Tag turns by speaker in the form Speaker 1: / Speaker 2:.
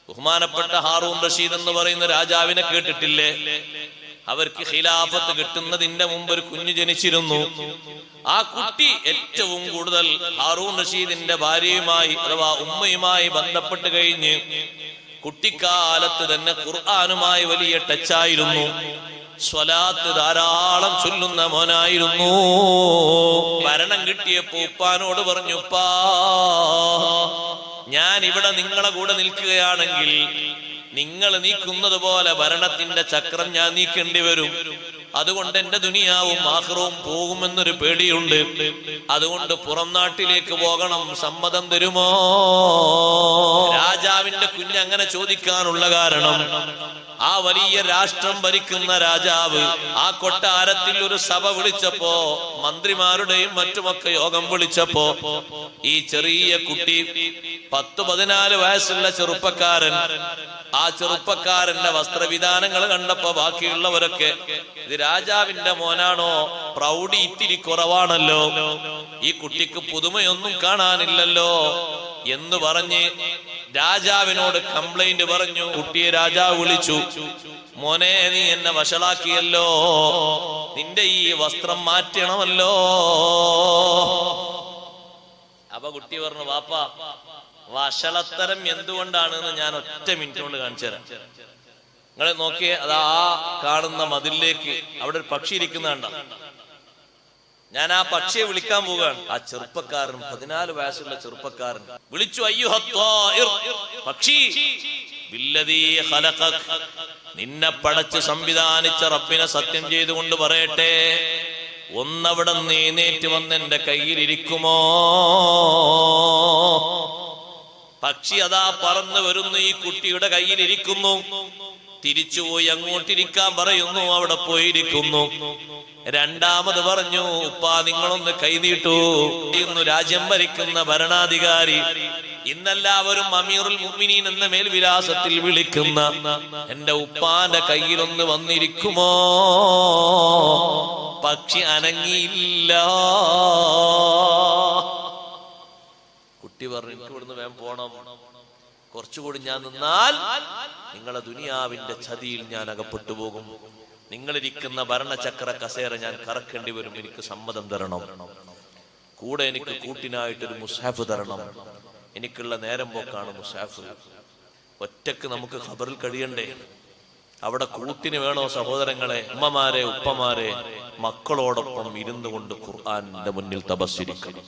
Speaker 1: ബഹുമാനപ്പെട്ട ഹാറൂൻ റഷീദ് എന്ന് പറയുന്ന രാജാവിനെ കേട്ടിട്ടില്ലേ? അവർക്ക് ഖിലാഫത്ത് കിട്ടുന്നതിന്റെ മുമ്പ് ഒരു കുഞ്ഞ് ജനിച്ചിരുന്നു. ആ കുട്ടി ഏറ്റവും കൂടുതൽ ഹാറൂൻ റഷീദിന്റെ ഭാര്യയുമായി അഥവാ ഉമ്മയുമായി ബന്ധപ്പെട്ട് കഴിഞ്ഞ് കുട്ടിക്കാലത്ത് തന്നെ ഖുർആനുമായി വലിയ ടച്ചായിരുന്നു. സ്വലാത്ത് ധാരാളം ചൊല്ലുന്ന മോനായിരുന്നു. ഭരണം കിട്ടിയപ്പോ ഉപ്പാനോട് പറഞ്ഞു, ഉപ്പാ, ഞാൻ ഇവിടെ നിങ്ങളെ കൂടെ നിൽക്കുകയാണെങ്കിൽ നിങ്ങൾ നീക്കുന്നത് പോലെ ഭരണത്തിന്റെ ചക്രം ഞാൻ നീക്കേണ്ടി വരും. അതുകൊണ്ട് എന്റെ ദുനിയാവും ആഖിറവും പോകുമെന്നൊരു പേടിയുണ്ട്. അതുകൊണ്ട് പുറം നാട്ടിലേക്ക് പോകണം, സമ്മതം തരുമോ? രാജാവിന്റെ കുഞ്ഞ് അങ്ങനെ ചോദിക്കാനുള്ള കാരണം, ആ വലിയ രാഷ്ട്രം ഭരിക്കുന്ന രാജാവ് ആ കൊട്ടാരത്തിൽ ഒരു സഭ വിളിച്ചപ്പോ, മന്ത്രിമാരുടെയും മറ്റുമൊക്കെ യോഗം വിളിച്ചപ്പോ, ഈ ചെറിയ കുട്ടി 10-14 വയസ്സുള്ള ചെറുപ്പക്കാരൻ, ആ ചെറുപ്പക്കാരന്റെ വസ്ത്രവിധാനങ്ങൾ കണ്ടപ്പോ ബാക്കിയുള്ളവരൊക്കെ ഇത് രാജാവിന്റെ മോനാണോ, പ്രൗഢി ഇത്തിരി കുറവാണല്ലോ, ഈ കുട്ടിക്ക് പുതുമയൊന്നും കാണാനില്ലല്ലോ എന്ന് പറഞ്ഞ് രാജാവിനോട് കംപ്ലൈന്റ് പറഞ്ഞു. കുട്ടിയെ രാജാവ് വിളിച്ചു, മോനെ, നീ എന്നെ വഷളാക്കിയല്ലോ, നിന്റെ ഈ വസ്ത്രം മാറ്റണമല്ലോ. അപ്പൊ കുട്ടി പറഞ്ഞു, വാപ്പാ, വഷളത്തരം എന്തുകൊണ്ടാണെന്ന് ഞാൻ ഒറ്റ മിനിറ്റ് കൊണ്ട് കാണിച്ചു തരാം. നിങ്ങൾ നോക്കിയേ, അത് ആ കാണുന്ന മതിലിലേക്ക് അവിടെ ഒരു പക്ഷി ഇരിക്കുന്നണ്ട. ഞാൻ ആ പക്ഷിയെ വിളിക്കാൻ പോവുകയാണ്. ആ ചെറുപ്പക്കാരൻ, 14 വയസ്സുള്ള ചെറുപ്പക്കാരൻ വിളിച്ചു, അയ്യുഹത്വാഇർ, പക്ഷി, ബില്ലദീ ഖലഖക്, നിന്നെ പടച്ച് സംവിധാനിച്ച റബ്ബിനെ സത്യം ചെയ്തുകൊണ്ട് പറയട്ടെ, ഒന്നവിടെ എഴുന്നേറ്റ് വന്ന് എന്റെ കയ്യിലിരിക്കുമോ? പക്ഷി അതാ പറന്നു വരുന്നു, ഈ കുട്ടിയുടെ കയ്യിലിരിക്കുന്നു. തിരിച്ചുപോയി അങ്ങോട്ടിരിക്കാൻ പറയുന്നു, അവിടെ പോയിരിക്കുന്നു. രണ്ടാമത് പറഞ്ഞു, ഉപ്പാ, നിങ്ങളൊന്ന് കൈനീട്ടൂ. ഇന്ന് രാജ്യം ഭരിക്കുന്ന ഭരണാധികാരി, ഇന്നെല്ലാവരും അമീറുൽ മുഅ്മിനീൻ എന്ന മേൽവിലാസത്തിൽ വിളിക്കുന്ന എന്റെ ഉപ്പാന്റെ കയ്യിലൊന്ന് വന്നിരിക്കുമോ? പക്ഷി അനങ്ങിയില്ല. കുട്ടി പറഞ്ഞു, എനിക്ക് ഇവിടുന്ന് വേഗം പോണം, കുറച്ചുകൂടി ഞാൻ നിന്നാൽ നിങ്ങളെ ദുനിയാവിന്റെ ചതിയിൽ ഞാൻ അകപ്പെട്ടു പോകും. നിങ്ങളിരിക്കുന്ന ഭരണചക്ര കസേര ഞാൻ കറക്കേണ്ടി വരും. എനിക്ക് സമ്മതം തരണം. കൂടെ എനിക്ക് കൂട്ടിനായിട്ടൊരു മുസ്ഹഫ് തരണം. എനിക്കുള്ള നേരം പോക്കാണ് മുസ്ഹഫ്. ഒറ്റക്ക് നമുക്ക് ഖബറിൽ കഴിയണ്ടേ? അവിടെ കൂട്ടിന് വേണോ സഹോദരങ്ങളെ? ഉമ്മമാരെ, ഉപ്പമാരെ, മക്കളോടൊപ്പം ഇരുന്നു കൊണ്ട് ഖുർആന്റെ മുന്നിൽ തപസ്സിരിക്കണം.